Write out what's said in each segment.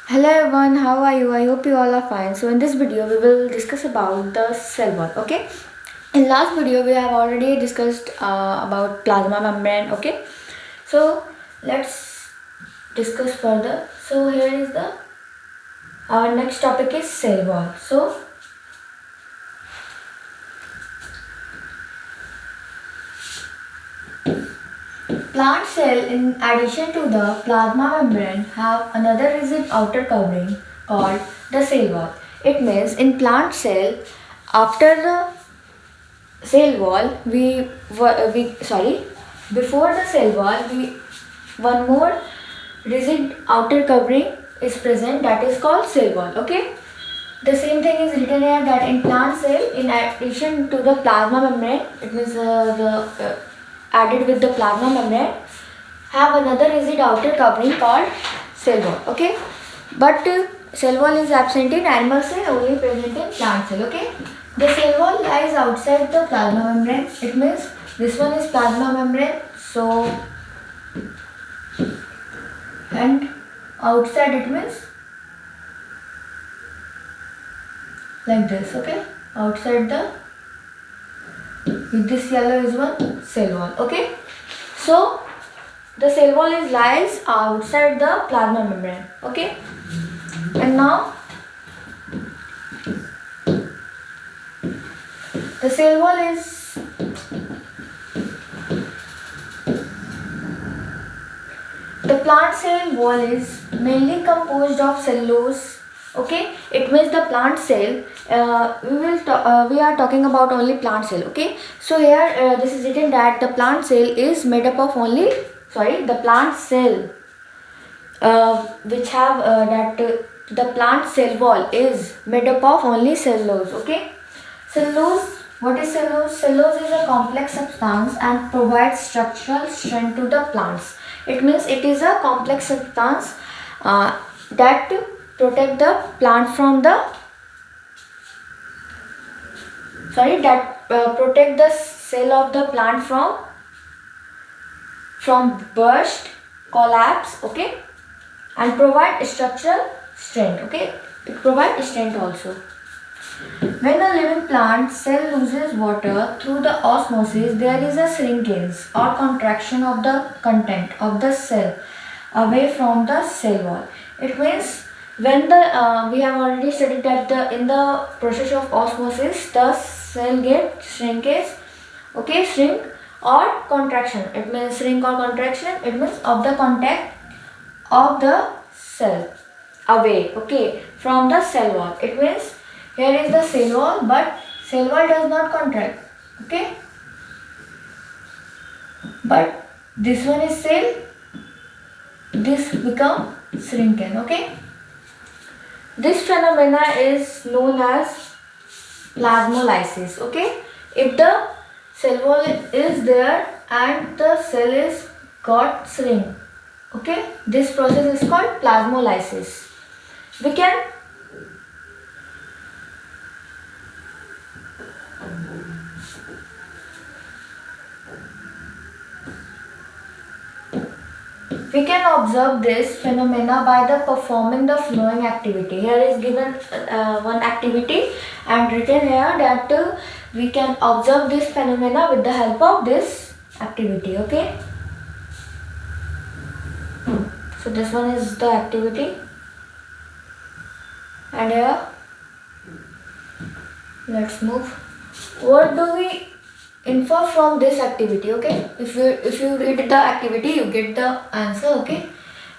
Hello everyone, how are you? I hope you all are fine. So in this video we will discuss about the cell wall. Okay. In last video we have already discussed about plasma membrane. Okay. So let's discuss further. So here is the our next topic is cell wall. So plant cell in addition to the plasma membrane have another rigid outer covering called the cell wall. It means in plant cell after the cell wall we sorry before the cell wall we one more rigid outer covering is present, that is called cell wall. Okay, the same thing is written here that in plant cell in addition to the plasma membrane, it means the added with the plasma membrane have another rigid outer covering called cell wall. Okay, but cell wall is absent in animal cell, only present in plant cell. Okay, the cell wall lies outside the plasma membrane. It means this one is plasma membrane. So and outside it means like this. Okay, outside the with this yellow is one cell wall. Okay, so the cell wall is lies outside the plasma membrane. Okay, and now the cell wall is the plant cell wall is mainly composed of cellulose. Okay, it means the plant cell. We are talking about only plant cell. Okay, so here this is written that the plant cell is made up of only the plant cell which have the plant cell wall is made up of only cellulose. Okay, cellulose. What is cellulose? Cellulose is a complex substance and provides structural strength to the plants. It means it is a complex substance that protect the plant from the protect the cell of the plant from burst, collapse. Okay, and provide structural strength. Okay, it provides strength also. When a living plant cell loses water through the osmosis, there is a shrinkage or contraction of the content of the cell away from the cell wall. It means when the we have already studied that in the process of osmosis the cell get shrinkage. Okay, shrink or contraction. It means shrink or contraction. It means of the contact of the cell away. Okay, from the cell wall. It means here is the cell wall, but cell wall does not contract. Okay, but this one is cell, this become shrinking. Okay, this phenomena is known as plasmolysis. Okay, if the cell wall is there and the cell is got shrink. Okay, this process is called plasmolysis. We can We can observe this phenomena by the performing the flowing activity. Here is given one activity and written here that we can observe this phenomena with the help of this activity. Okay. So this one is the activity, and here let's move. What do we infer from this activity? Okay, if you read the activity you get the answer. Okay,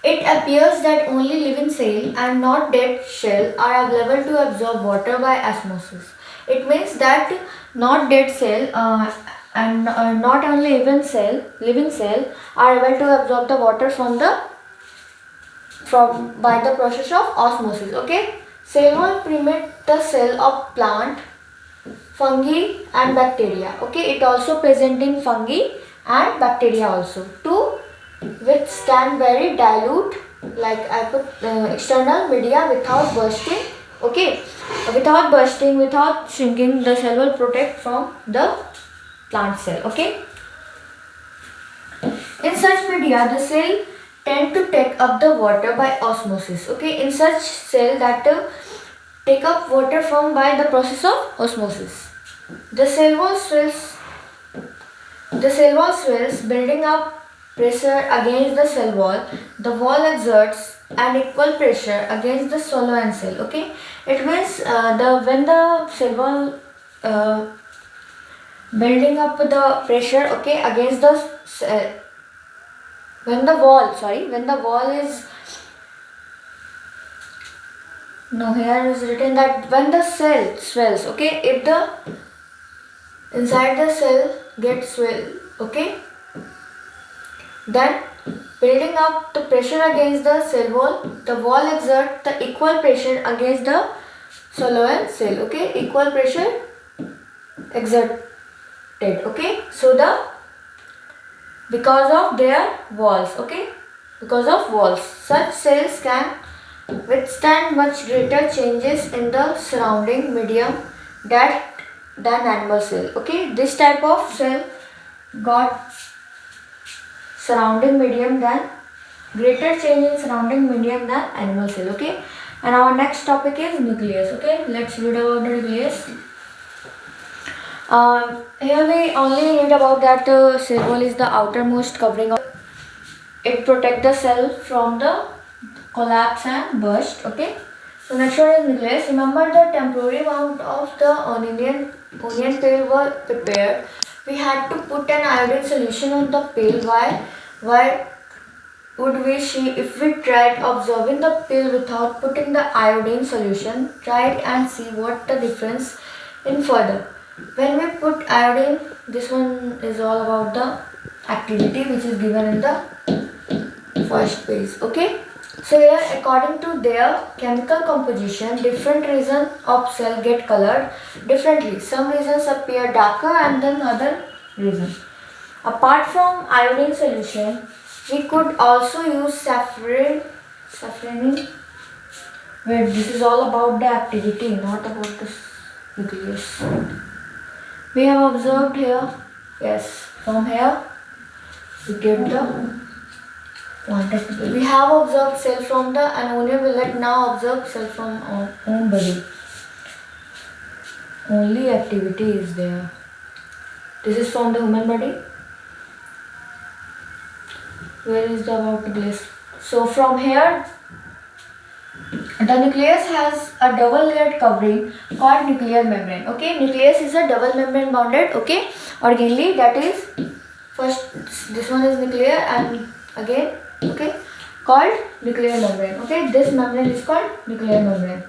it appears that only living cell and not dead shell are available to absorb water by osmosis. It means that not dead cell and not only living cell are able to absorb the water from by the process of osmosis. Okay, cell wall permit the cell of plant, fungi and bacteria. Okay, it also present in fungi and bacteria also to withstand very dilute, like I put external media without bursting. Okay, without shrinking, the cell will protect from the plant cell. Okay, in such media the cell tend to take up the water by osmosis. Okay, in such cell that take up water from by the process of osmosis. The cell wall swells. The cell wall swells, building up pressure against the cell wall. The wall exerts an equal pressure against the swollen cell. Okay, it means the when the cell wall building up the pressure, okay, against the when the wall is no, here is written that when the cell swells, okay, if the inside the cell gets swell, okay, then building up the pressure against the cell wall, the wall exerts the equal pressure against the swollen cell, okay, equal pressure exerted, okay, so the because of their walls, okay, because of walls, such cells can withstand much greater changes in the surrounding medium than animal cell. Okay, this type of cell got surrounding medium than greater change in surrounding medium than animal cell. Okay, and our next topic is nucleus. Okay, let's read about the nucleus. Here we only read about that cell wall is the outermost covering of it protect the cell from the collapse and burst. Okay, so next one is nucleus. Remember the temporary amount of the onion peel were prepared. We had to put an iodine solution on the peel. Why would we see if we tried observing the peel without putting the iodine solution? Try it and see what the difference in further. When we put iodine, this one is all about the activity which is given in the first page. Okay, so here according to their chemical composition, different regions of cell get colored differently. Some regions appear darker and then other regions. Apart from iodine solution, we could also use saffron. Wait, this is all about the activity, not about the nucleus. We have observed here, yes, from here we get the quantity. We have observed cell from the ammonia. We let now observe cell from our own body. Only activity is there. This is from the human body. Where is the about the place? So from here, the nucleus has a double layered covering called nuclear membrane. Okay, nucleus is a double membrane bounded. Okay, originally that is first this one is nuclear and again okay called nuclear membrane. Okay, this membrane is called nuclear membrane.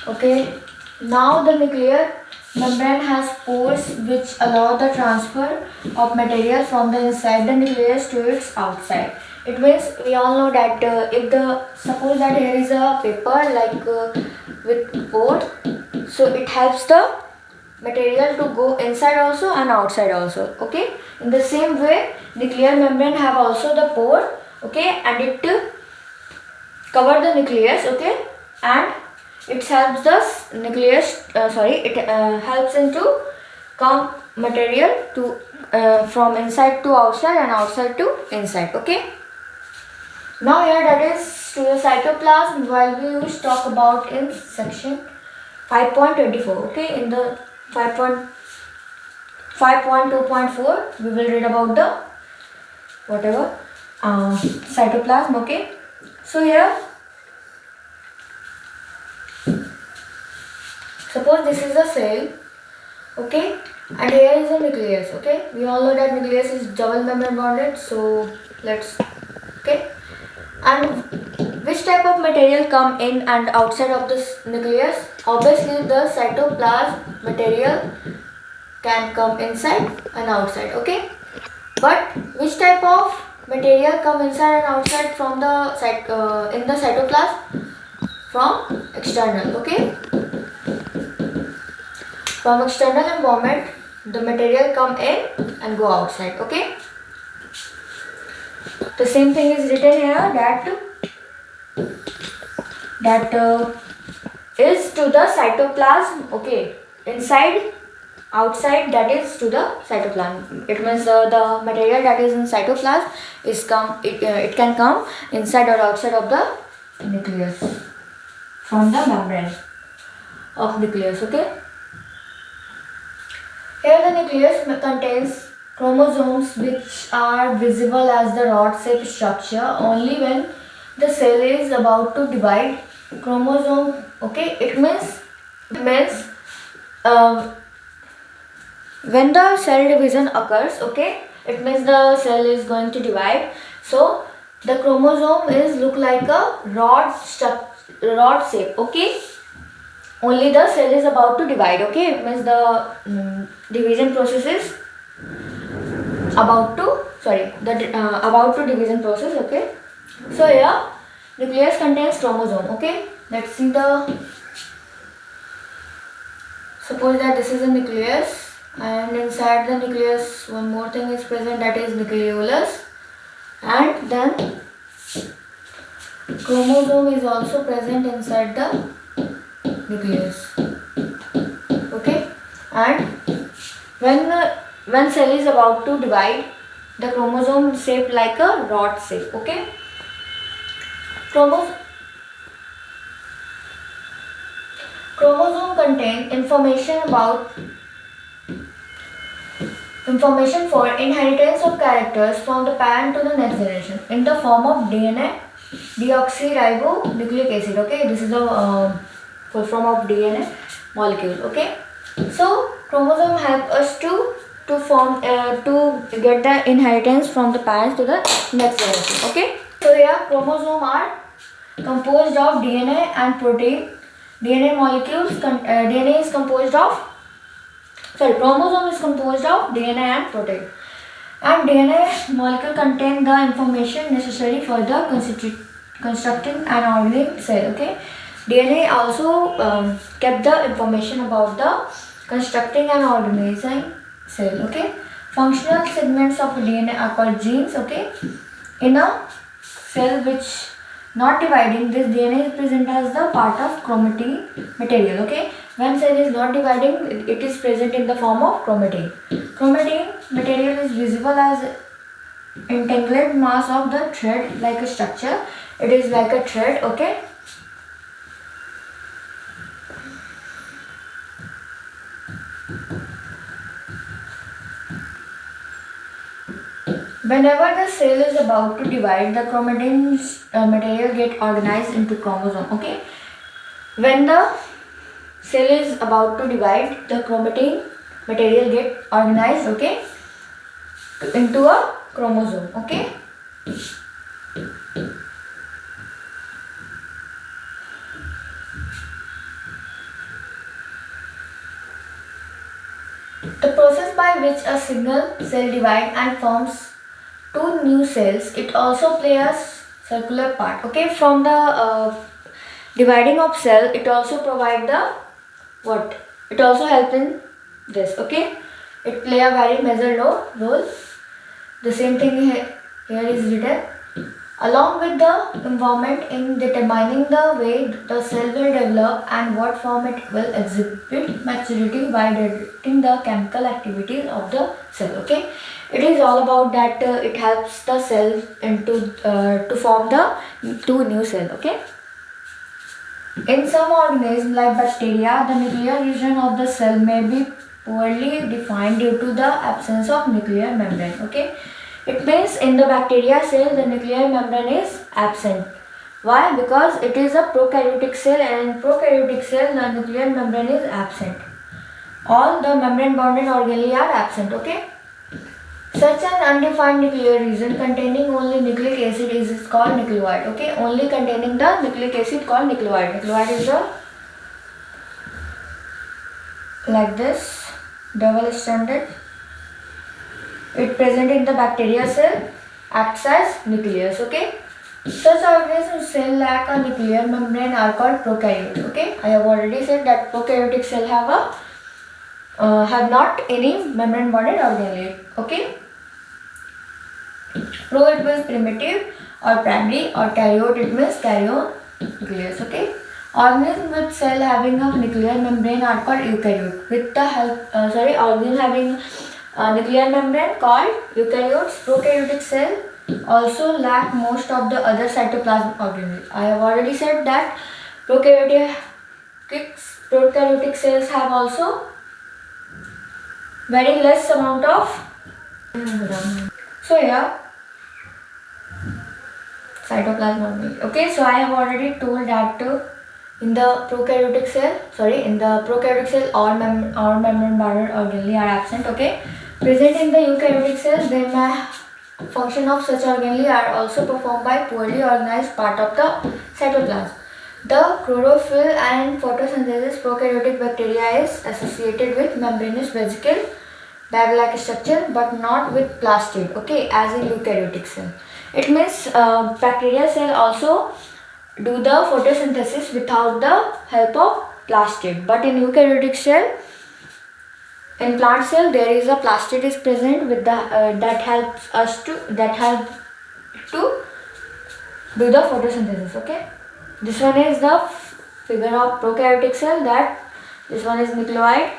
Okay, now the nuclear membrane has pores which allow the transfer of material from the inside the nucleus to its outside. It means we all know that if the suppose that here is a paper like with pore, so it helps the material to go inside also and outside also. Okay, in the same way nuclear membrane have also the pore, okay, and it cover the nucleus, okay, and it helps the nucleus it helps into come material to from inside to outside and outside to inside. Okay, now here that is to the cytoplasm while we will talk about in section 5.24. okay, in the 5.2.4 we will read about the whatever cytoplasm. Okay, so here suppose this is a cell, okay, and here is a nucleus. Okay, we all know that nucleus is double membrane bonded, so let's okay, and which type of material come in and outside of this nucleus? Obviously the cytoplasm material can come inside and outside. Okay, but which type of material come inside and outside from the in the cytoplasm? From external. Okay, from external environment the material come in and go outside. Okay, the same thing is written here that is to the cytoplasm. Okay, inside outside, that is to the cytoplasm. It means the material that is in cytoplasm it can come inside or outside of the nucleus from the membrane of nucleus. Okay. Here the nucleus contains chromosomes which are visible as the rod-shaped structure only when the cell is about to divide. Chromosome, okay, it means uh, when the cell division occurs, okay, it means the cell is going to divide. So the chromosome is look like a rod shape, okay. Only the cell is about to divide, okay. It means the division process is about to division process, okay. So here nucleus contains chromosome, okay. Let's see suppose that this is a nucleus, and inside the nucleus one more thing is present, that is nucleolus, and then chromosome is also present inside the nucleus, okay. And when cell is about to divide, the chromosome is shaped like a rod shape, okay. Chromosome contain information for inheritance of characters from the parent to the next generation in the form of DNA, deoxyribonucleic acid, okay. This is the full form of DNA molecule, okay. So chromosome help us to get the inheritance from the parents to the next generation, okay. So here chromosome are composed of DNA and protein. Chromosome is composed of DNA and protein, and DNA molecule contain the information necessary for the constructing an organic cell, okay. DNA also kept the information about the constructing and organizing cell, okay. Functional segments of DNA are called genes, okay. In a cell which not dividing, this DNA is present as the part of chromatin material, okay. When cell is not dividing, it is present in the form of chromatin. Chromatin material is visible as entangled mass of the thread like a structure. It is like a thread, okay. Whenever the cell is about to divide, the chromatin material get organized into chromosome, okay. When the cell is about to divide, the chromatin material get organized, okay, into a chromosome, okay. The process by which a single cell divides and forms two new cells, it also plays a circular part, okay. From the dividing of cell, it also provide the it also help in this, okay. It play a very major role. The same thing here is written. Along with the environment in determining the way the cell will develop and what form it will exhibit maturity by directing the chemical activities of the cell, okay. It is all about that it helps the cell to form the two new cell, okay. In some organisms like bacteria, the nuclear region of the cell may be poorly defined due to the absence of nuclear membrane, okay. It means in the bacteria cell, the nuclear membrane is absent. Why? Because it is a prokaryotic cell, and in prokaryotic cell, the nuclear membrane is absent. All the membrane bonded organelles are absent, okay. Such an undefined nuclear region containing only nucleic acid is called nucleoid, okay. Only containing the nucleic acid called nucleoid. Nucleoid is like this, double stranded. It present in the bacteria cell, acts as nucleus, okay. Such organisms cell lack a nuclear membrane are called prokaryotes, okay. I have already said that prokaryotic cell have not any membrane bonded organelle, okay. Pro it means primitive or primary, or karyote it means karyon nucleus, okay. Organisms with cell having a nuclear membrane are called eukaryote. With the help, organisms having nuclear membrane called eukaryotes. Prokaryotic cell also lack most of the other cytoplasmic organelles. I have already said that prokaryotic cells have also very less amount of. So here cytoplasm organelle. Okay, so I have already told that in the prokaryotic cell all membrane bounded organelle are absent. Okay, present in the eukaryotic cells, they may function of such organelle are also performed by poorly organized part of the cytoplasm. The chlorophyll and photosynthesis prokaryotic bacteria is associated with membranous vesicle bag-like structure but not with plastid, okay, as in eukaryotic cell. It means bacterial cell also do the photosynthesis without the help of plastid, but in eukaryotic cell, in plant cell, there is a plastid is present with the that help to do the photosynthesis. Okay, this one is the figure of prokaryotic cell. That this one is nucleoid,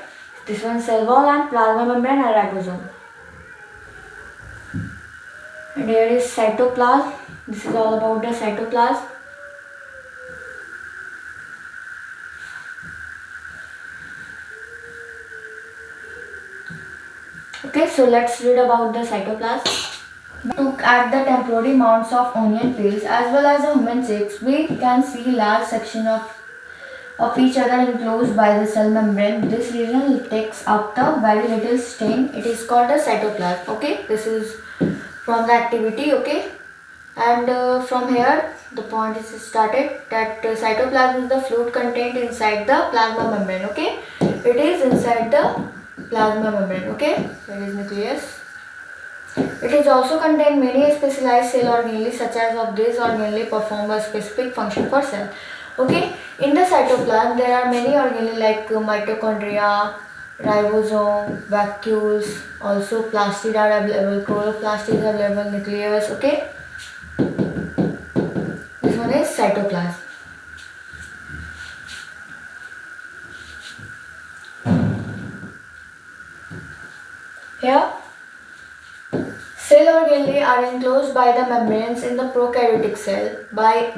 this one cell wall and plasma membrane and ribosome. And here is cytoplasm. This is all about the cytoplasm. Okay, so let's read about the cytoplasm. Look at the temporary mounds of onion peels as well as the human chicks. We can see large section of each other enclosed by the cell membrane. This region takes up the very little stain. It is called a cytoplasm. Okay, this is from the activity. Okay, and from here the point is started that cytoplasm is the fluid contained inside the plasma membrane. Okay, it is inside the plasma membrane. Okay, there is nucleus. It is also contain many specialized cell organelles such as of these organelles perform a specific function for cell. Okay, in the cytoplasm there are many organelles like mitochondria, ribosome, vacuoles, also plastid are available, chloroplast is available, nucleus. Okay, this one is cytoplasm. Here cell organelles are enclosed by the membranes in the prokaryotic cell.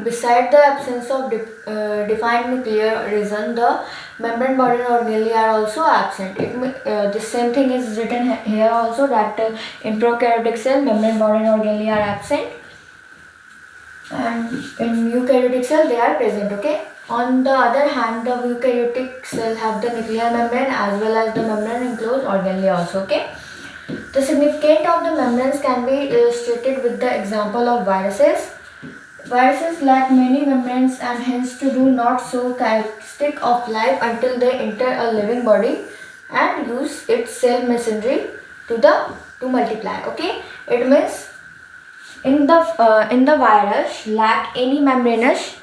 Beside the absence of defined nuclear region, the membrane body organelles are also absent. The same thing is written here also that in prokaryotic cell membrane body organelles are absent, and in eukaryotic cell they are present. Okay. On the other hand, the eukaryotic cell have the nuclear membrane as well as the membrane enclosed organelle also. Okay. The significance of the membranes can be illustrated with the example of viruses. Viruses lack many membranes and hence do not show characteristic of life until they enter a living body and use its cell machinery to multiply. Okay, it means in the virus lack any membranous,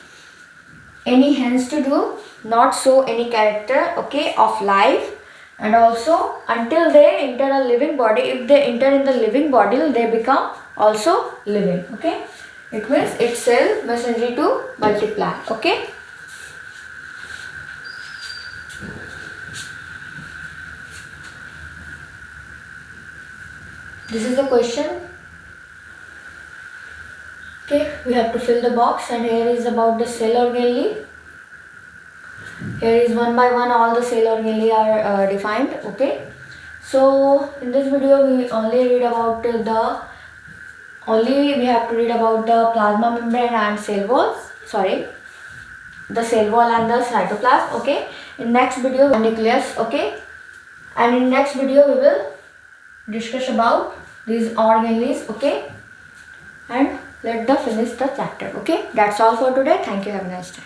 any hence do not show any character, okay, of life. And also until they enter a living body, if they enter in the living body, they become also living. Okay, it means its cell machinery to multiply. Okay, this is the question. Okay, we have to fill the box, and here is about the cell organelle. Here is one by one all the cell organelle are defined. Okay, so in this video we only read about we have to read about the plasma membrane and cell walls. The cell wall and the cytoplasm. Okay, in next video nucleus. Okay, and in next video we will discuss about these organelles. Okay, and let the finish the chapter. Okay, that's all for today. Thank you. Have a nice day.